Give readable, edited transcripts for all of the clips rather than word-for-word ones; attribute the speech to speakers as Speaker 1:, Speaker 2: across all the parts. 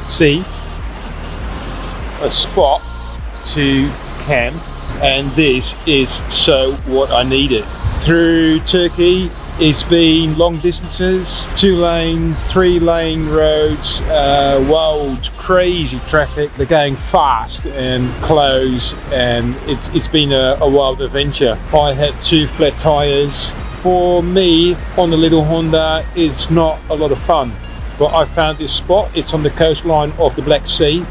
Speaker 1: See a spot to camp, and this is so what I needed. Through Turkey, it's been long distances, 2-lane, 3-lane roads, wild, crazy traffic. They're going fast and close, and it's been a wild adventure. I had 2 flat tires. For me, on the little Honda, it's not a lot of fun. But I found this spot. It's on the coastline of the Black Sea,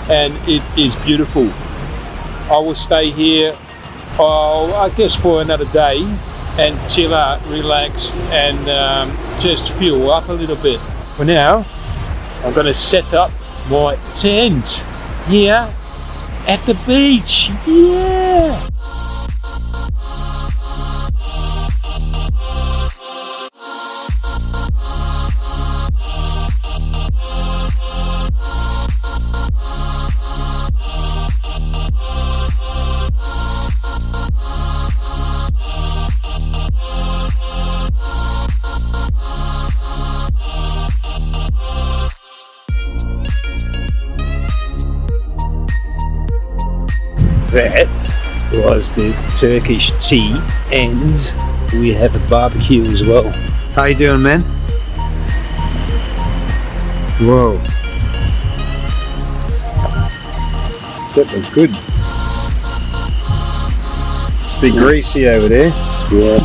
Speaker 1: and it is beautiful. I will stay here, I guess, for another day and chill out, relax, and just fuel up a little bit. For now, I'm going to set up my tent here at the beach. Yeah! That was the Turkish tea, and we have a barbecue as well. How you doing, man? Whoa. That looks good. It's a bit greasy over there.
Speaker 2: Yeah.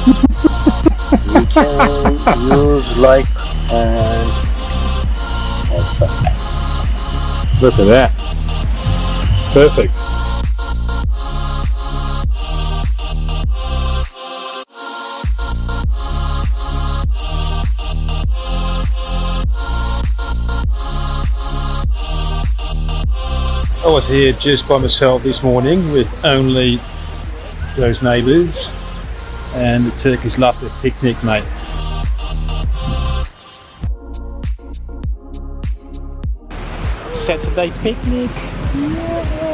Speaker 2: We can use like
Speaker 1: Look at that. Perfect. I was here just by myself this morning with only those neighbours, and the Turkish love their picnic, mate. Saturday picnic. Yeah.